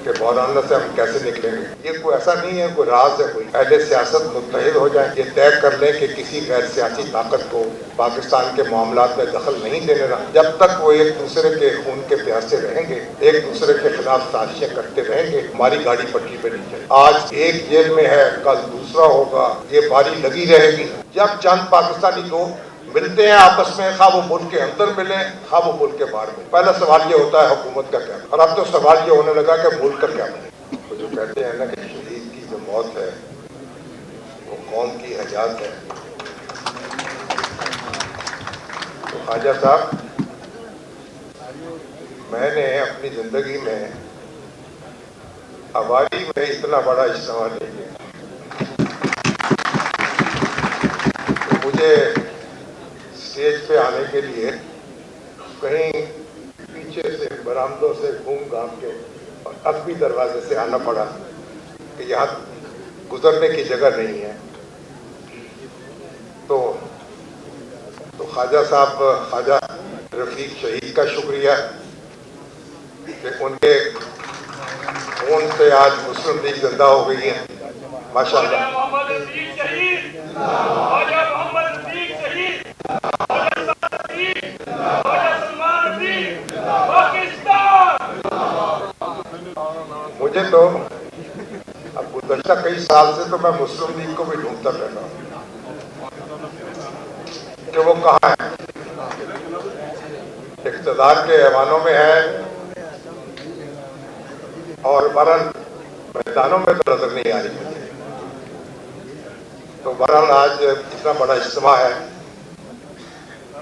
کہ مولانا سے ہم کیسے نکلیں گے۔ یہ کوئی ایسا نہیں ہے، کوئی راز ہے، کوئی اہل سیاست متحد ہو جائیں، یہ طے کر لیں کہ کسی غیر سیاسی طاقت کو پاکستان کے معاملات میں دخل نہیں دینے گا۔ جب تک وہ ایک دوسرے کے خون کے پیاسے رہیں گے، ایک دوسرے کے خلاف سازشیں کرتے رہیں گے، ہماری گاڑی پٹری پہ نہیں چلے۔ آج ایک جیل میں ہے، کل دوسرا ہوگا، یہ باری لگی رہے گی۔ جب چند پاکستانی دو ملتے ہیں آپس میں، خواہ وہ ملک کے اندر ملیں، خواہ وہ ملک کے باہر ملیں، پہلا سوال یہ ہوتا ہے حکومت کا کیا، اور اب تو سوال یہ ہونے لگا کہ ملک کا کیا بنے۔ تو جو کہتے ہیں نا کہ شہید کی جو موت ہے وہ قوم کی حیات ہے، تو خواجہ صاحب میں نے اپنی زندگی میں آبادی میں اتنا بڑا اجتماع نہیں کیا۔ مجھے اسٹیج پہ آنے کے لیے کہیں پیچھے سے برآمدوں سے گھوم گھام کے اور اصلی دروازے سے آنا پڑا کہ یہاں گزرنے کی جگہ نہیں ہے۔ تو خواجہ صاحب، خواجہ رفیق شہید کا شکریہ کہ ان کے خون سے آج مسلم لیگ زندہ ہو گئی ہے، ماشاءاللہ۔ مجھے تو اب گزشتہ کئی سال سے تو میں مسلم لیگ کو بھی ڈھونڈتا رہتا ہوں کہ وہ کہاں ہے، اقتدار کے ایوانوں میں ہے اور برن میدانوں میں تو نظر نہیں آ رہی۔ تو برحال آج اتنا بڑا اجتماع ہے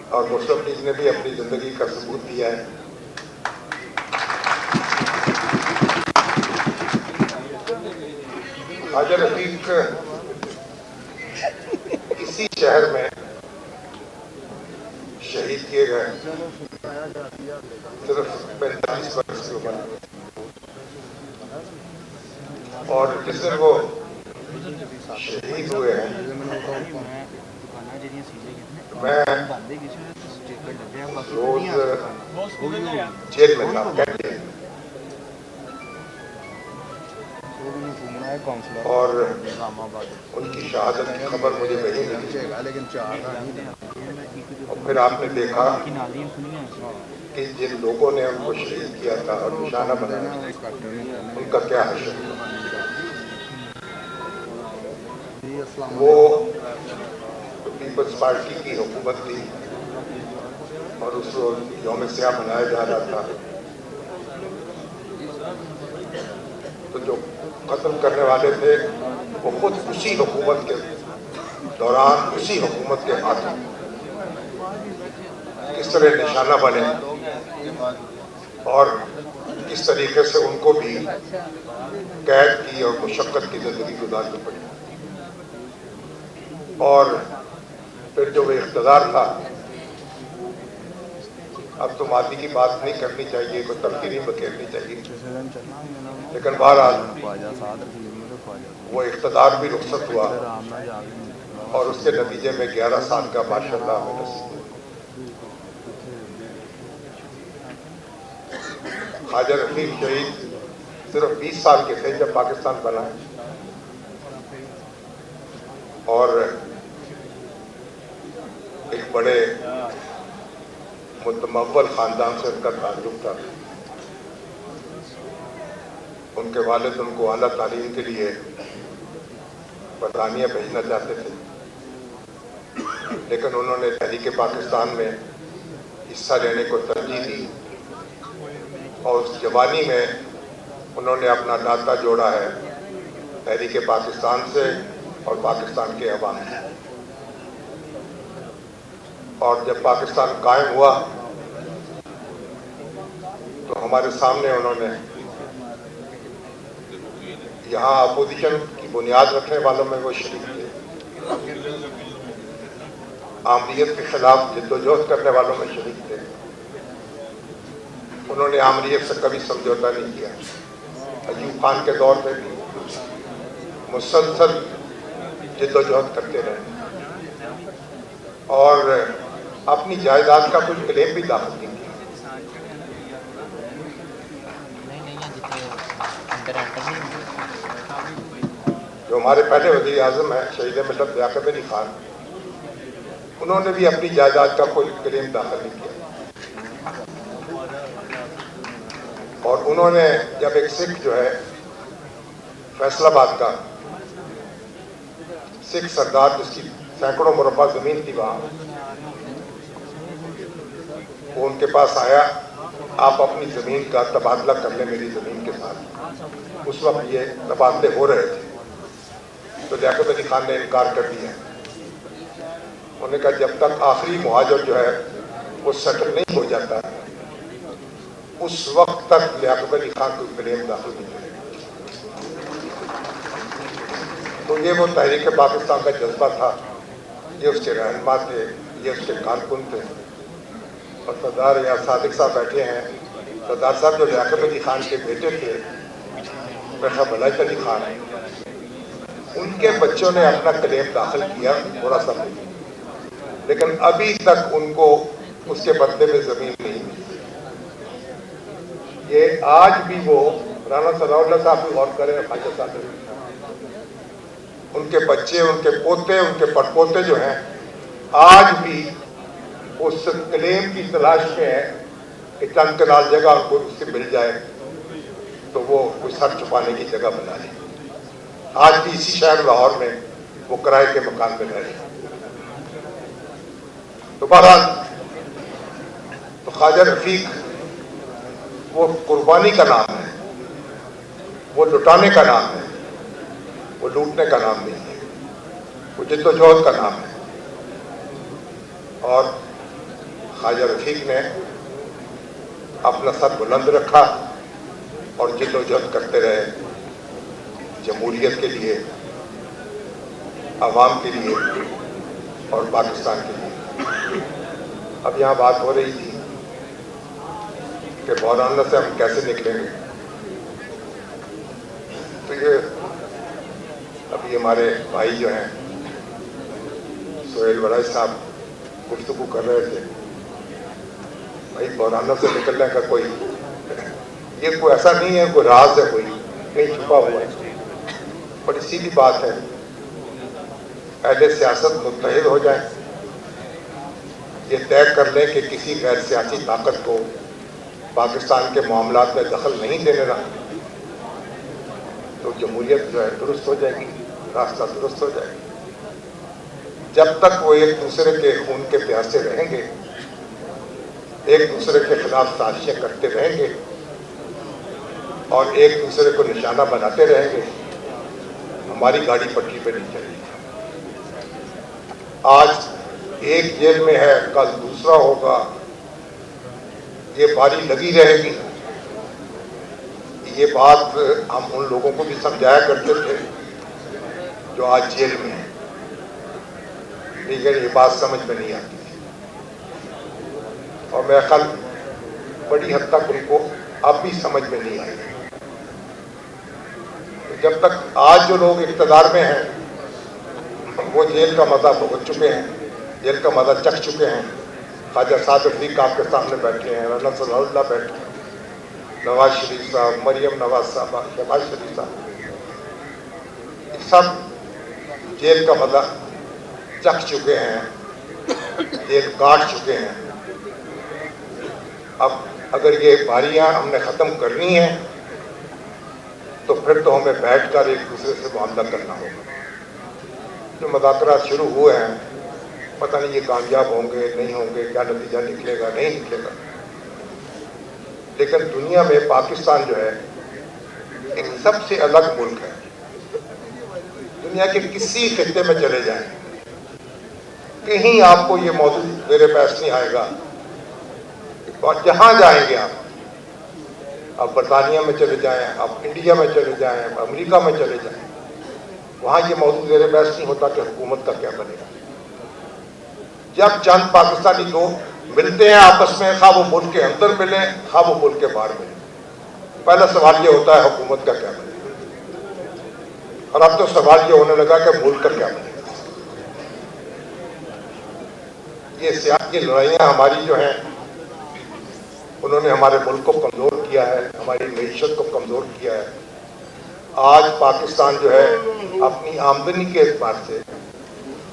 اور مسلم لیگ نے بھی اپنی زندگی کا ثبوت دیا ہے۔ خواجہ رفیق اسی شہر میں شہید کیے گئے، صرف 45 برس کی عمر میں، اور جس دن وہ شہید ہوئے ہیں میں روز جیل میں تھا اور ان کی شہادت کی خبر مجھے وہی ملی، اور پھر آپ نے دیکھا کہ جن لوگوں نے ان کو شہید کیا تھا اور نشانہ بنایا ان کا کیا حشر تھا۔ وہ پیپلز پارٹی کی حکومت تھی اور اس روز یوم سیاہ منایا جا رہا تھا، تو جو قتل کرنے والے تھے وہ خود اسی حکومت کے دوران، اسی حکومت کے ہاتھوں کس طرح نشانہ بنے اور کس طریقے سے ان کو بھی قید کی اور مشقت کی زندگی گزارنی پڑی۔ اور پھر جو وہ اقتدار تھا، اب تو ماضی کی بات نہیں کرنی چاہیے، کوئی تلخی نہیں بکھیرنی چاہیے، لیکن بہرحال وہ اقتدار بھی رخصت ہوا اور اس کے نتیجے میں 11 سال کا ماشاءاللہ ہمیں نصیب۔ خواجہ رفیق شہید صرف 20 سال کے تھے جب پاکستان بنا، اور ایک بڑے متمول خاندان سے ان کا تعلق تھا۔ ان کے والد ان کو اعلیٰ تعلیم کے لیے برطانیہ بھیجنا چاہتے تھے، لیکن انہوں نے تحریک پاکستان میں حصہ لینے کو ترجیح دی، اور اس جوانی میں انہوں نے اپنا ناطہ جوڑا ہے تحریک پاکستان سے اور پاکستان کے عوام سے۔ اور جب پاکستان قائم ہوا تو ہمارے سامنے انہوں نے یہاں اپوزیشن کی بنیاد رکھنے والوں میں وہ شریک تھے، آمریت کے خلاف جد و جہد کرنے والوں میں شریک تھے۔ انہوں نے آمریت سے کبھی سمجھوتا نہیں کیا، ایوب خان کے دور میں بھی مسلسل جد و جہد کرتے رہے اور اپنی جائیداد کا کچھ کلیم بھی داخل نہیں کیا۔ جو ہمارے پہلے وزیر اعظم ہیں شہید ملت لیاقت علی خان، انہوں نے بھی اپنی جائیداد کا کوئی کلیم داخل نہیں کیا، اور انہوں نے جب ایک سکھ جو ہے فیصل آباد کا سکھ سردار جس کی سینکڑوں مربع زمین تھی وہاں، وہ ان کے پاس آیا، آپ اپنی زمین کا تبادلہ کر لیں میری زمین کے ساتھ۔ اس وقت یہ تبادلے ہو رہے تھے تو لیاقت علی خان نے انکار کر دیا۔ انہوں نے کہا جب تک آخری مہاجر جو ہے وہ سیٹل نہیں ہو جاتا اس وقت تک لیاقت علی خان کو کلیم داخل نہیں کرے۔ تو یہ وہ تحریک پاکستان کا جذبہ تھا، یہ اس کے رہنما تھے، یہ اس کے کارکن تھے۔ اور سردار یا صادق صاحب بیٹھے ہیں، سردار صاحب جو لیاقت علی خان کے بیٹے تھے میرا ولایت علی خان ہیں، ان کے بچوں نے اپنا کلیم داخل کیا تھوڑا سا نہیں، لیکن ابھی تک ان کو اس کے بدلے میں زمین نہیں ملی۔ یہ آج بھی وہ رانا ثناء اللہ صاحب بھی غور کریں، خواجہ صاحب، ان کے بچے، ان کے پوتے، ان کے پڑپوتے جو ہیں آج بھی اس کلیم کی تلاش میں ہے کہ چند کنال جگہ ان کو اس سے مل جائے تو وہ کوئی سر چھپانے کی جگہ بنا لے۔ آج بھی اسی شہر لاہور میں وہ کرائے کے مکان میں رہ رہے ہیں۔ تو بہرحال تو خواجہ رفیق وہ قربانی کا نام ہے، وہ لٹانے کا نام ہے، وہ لوٹنے کا نام نہیں ہے، وہ جد و جہد کا نام ہے۔ اور خواجہ رفیق نے اپنا سر بلند رکھا اور جد و جہد کرتے رہے جمہوریت کے لیے، عوام کے لیے اور پاکستان کے لیے۔ اب یہاں بات ہو رہی تھی کہ بحران سے ہم کیسے نکلیں گے، تو یہ ابھی ہمارے بھائی جو ہیں سہیل وڑائی صاحب گفتگو کر رہے تھے، بھائی بحرانوں سے نکلنے کا کوئی یہ کوئی ایسا نہیں ہے، کوئی راز ہے، کوئی کہیں چھپا ہوا ہے، بڑی سیدھی بات ہے۔ اہل سیاست متحد ہو جائیں، یہ طے کر لیں کہ کسی غیر سیاسی طاقت کو پاکستان کے معاملات میں دخل نہیں دینے رہا، تو جمہوریت جو ہے درست ہو جائے گی، راستہ درست ہو جائے گا۔ جب تک وہ ایک دوسرے کے خون کے پیاسے رہیں گے، ایک دوسرے کے خلاف سازشیں کرتے رہیں گے اور ایک دوسرے کو نشانہ بناتے رہیں گے، ہماری گاڑی پٹری پہ نہیں چلے گی۔ آج ایک جیل میں ہے، کل دوسرا ہوگا، یہ باری لگی رہے گی۔ یہ بات ہم ان لوگوں کو بھی سمجھایا کرتے تھے جو آج جیل میں ہیں، لیکن یہ بات سمجھ میں نہیں آتی تھی، اور میرا خیال بڑی حد تک ان کو اب بھی سمجھ میں نہیں آئی۔ جب تک آج جو لوگ اقتدار میں ہیں وہ جیل کا مزہ بھگت چکے ہیں، جیل کا مزہ چکھ چکے ہیں۔ خواجہ سعد رفیق آپ کے سامنے بیٹھے ہیں، رانا ثناء اللہ بیٹھے ہیں، نواز شریف صاحب، مریم نواز صاحب، شہباز شریف صاحب، سب جیل کا مزہ چکھ چکے ہیں، جیل کاٹ چکے ہیں۔ اب اگر یہ باریاں ہم نے ختم کرنی ہیں تو پھر تو ہمیں بیٹھ کر ایک دوسرے سے معاملہ کرنا ہوگا۔ جو مذاکرات شروع ہوئے ہیں پتہ نہیں یہ کامیاب ہوں گے نہیں ہوں گے، کیا نتیجہ نکلے گا نہیں نکلے گا، لیکن دنیا میں پاکستان جو ہے ایک سب سے الگ ملک ہے۔ دنیا کے کسی خطے میں چلے جائیں، کہیں آپ کو یہ موضوع میرے پاس نہیں آئے گا، اور جہاں جائیں گے آپ برطانیہ میں چلے جائیں، آپ انڈیا میں چلے جائیں، آپ امریکہ میں چلے جائیں، وہاں یہ موضوع زیر بحث نہیں ہوتا کہ حکومت کا کیا بنے گا۔ جب چند پاکستانی لوگ ملتے ہیں آپس میں، خواہ وہ ملک کے اندر ملیں خواہ وہ ملک کے باہر ملیں، پہلا سوال یہ ہوتا ہے حکومت کا کیا بنے گا، اور اب تو سوال یہ ہونے لگا کہ ملک کا کیا بنے گا۔ یہ سیاسی لڑائیاں ہماری جو ہیں انہوں نے ہمارے ملک کو کمزور کیا ہے, ہماری معیشت کو کمزور کیا ہے. آج پاکستان جو ہے اپنی آمدنی کے اعتبار سے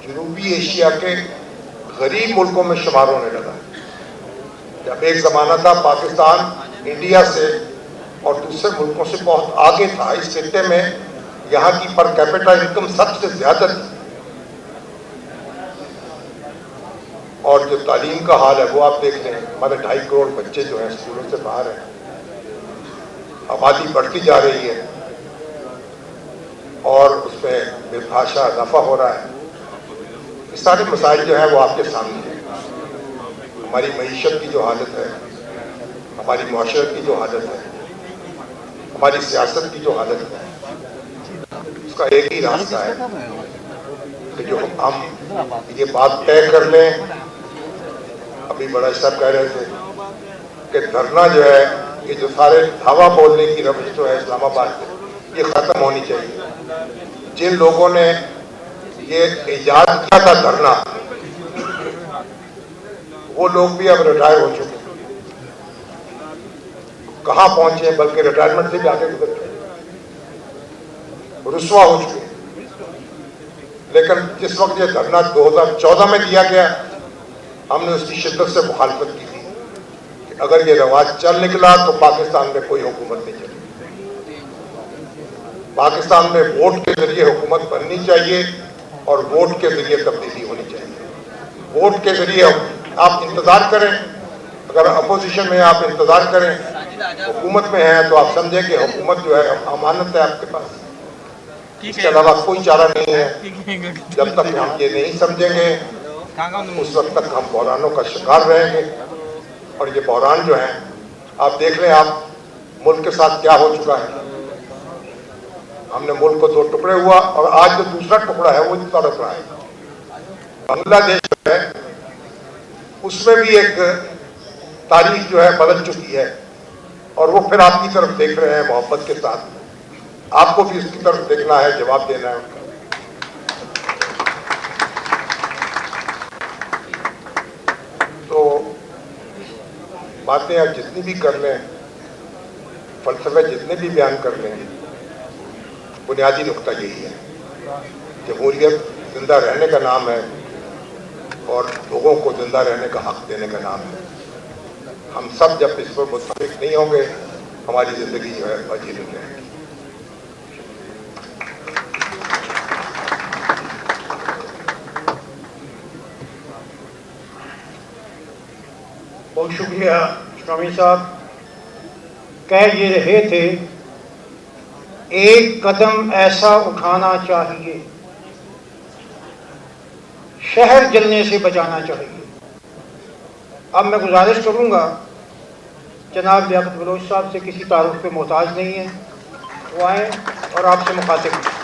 جنوبی ایشیا کے غریب ملکوں میں شمار ہونے لگا. جب ایک زمانہ تھا پاکستان انڈیا سے اور دوسرے ملکوں سے بہت آگے تھا, اس خطے میں یہاں کی پر کیپٹا انکم سب سے زیادہ تھی, اور جو تعلیم کا حال ہے وہ آپ دیکھ لیں. ہمارے 2.5 کروڑ بچے جو ہیں اسکولوں سے باہر ہیں, آبادی بڑھتی جا رہی ہے اور اس میں بے تحاشا اضافہ ہو رہا ہے. یہ سارے مسائل جو ہیں وہ آپ کے سامنے ہیں. ہماری معیشت کی جو حالت ہے, ہماری معاشرت کی جو حالت ہے, ہماری سیاست کی جو حالت ہے, اس کا ایک ہی راستہ ہے کہ جو ہم یہ بات طے کر لیں. ابھی بڑا صاحب کہہ رہے تھے کہ دھرنا جو ہے, یہ جو سارے دھاوا بولنے کی روش جو ہے اسلام آباد میں, یہ ختم ہونی چاہیے. جن لوگوں نے یہ ایجاد کیا تھا دھرنا, وہ لوگ بھی اب ریٹائر ہو چکے ہیں. کہاں پہنچے ہیں, بلکہ ریٹائرمنٹ سے بھی آگے گزر گئے, رسوا ہو چکے ہیں. لیکن جس وقت یہ دھرنا 2014 میں دیا گیا, ہم نے اس کی شدت سے مخالفت کی تھی کہ اگر یہ رواج چل نکلا تو پاکستان میں کوئی حکومت نہیں چلے. پاکستان میں ووٹ کے ذریعے حکومت بننی چاہیے اور ووٹ کے ذریعے تبدیلی ہونی چاہیے. ووٹ کے ذریعے آپ انتظار کریں, اگر اپوزیشن میں آپ انتظار کریں, حکومت میں ہیں تو آپ سمجھیں کہ حکومت جو ہے امانت ہے آپ کے پاس, اس کے علاوہ کوئی چارہ نہیں ہے. جب تک ہم یہ نہیں سمجھیں گے اس وقت تک ہم بحرانوں کا شکار رہیں گے. اور یہ بحران جو ہیں آپ دیکھ لیں, آپ ملک کے ساتھ کیا ہو چکا ہے. ہم نے ملک کو 2 ٹکڑے ہوا, اور آج جو دوسرا ٹکڑا ہے وہ تڑپ رہا ہے. بنگلہ دیش جو ہے اس میں بھی ایک تاریخ جو ہے بدل چکی ہے, اور وہ پھر آپ کی طرف دیکھ رہے ہیں محبت کے ساتھ. آپ کو بھی اس کی طرف دیکھنا ہے, جواب دینا ہے ان کا. تو باتیں آپ جتنی بھی کر لیں, فلسفے جتنے بھی بیان کر لیں, بنیادی نقطہ یہی ہے, جمہوریت زندہ رہنے کا نام ہے اور لوگوں کو زندہ رہنے کا حق دینے کا نام ہے. ہم سب جب اس پر متفق نہیں ہوں گے, ہماری زندگی جو ہے عجیب نہیں رہے گی. بہت شکریہ شامی صاحب. کہہ یہ رہے تھے ایک قدم ایسا اٹھانا چاہیے, شہر جلنے سے بچانا چاہیے. اب میں گزارش کروں گا جناب لیاقت بلوچ صاحب سے, کسی تعارف پہ محتاج نہیں ہیں, وہ آئیں اور آپ سے مخاطب ہوں.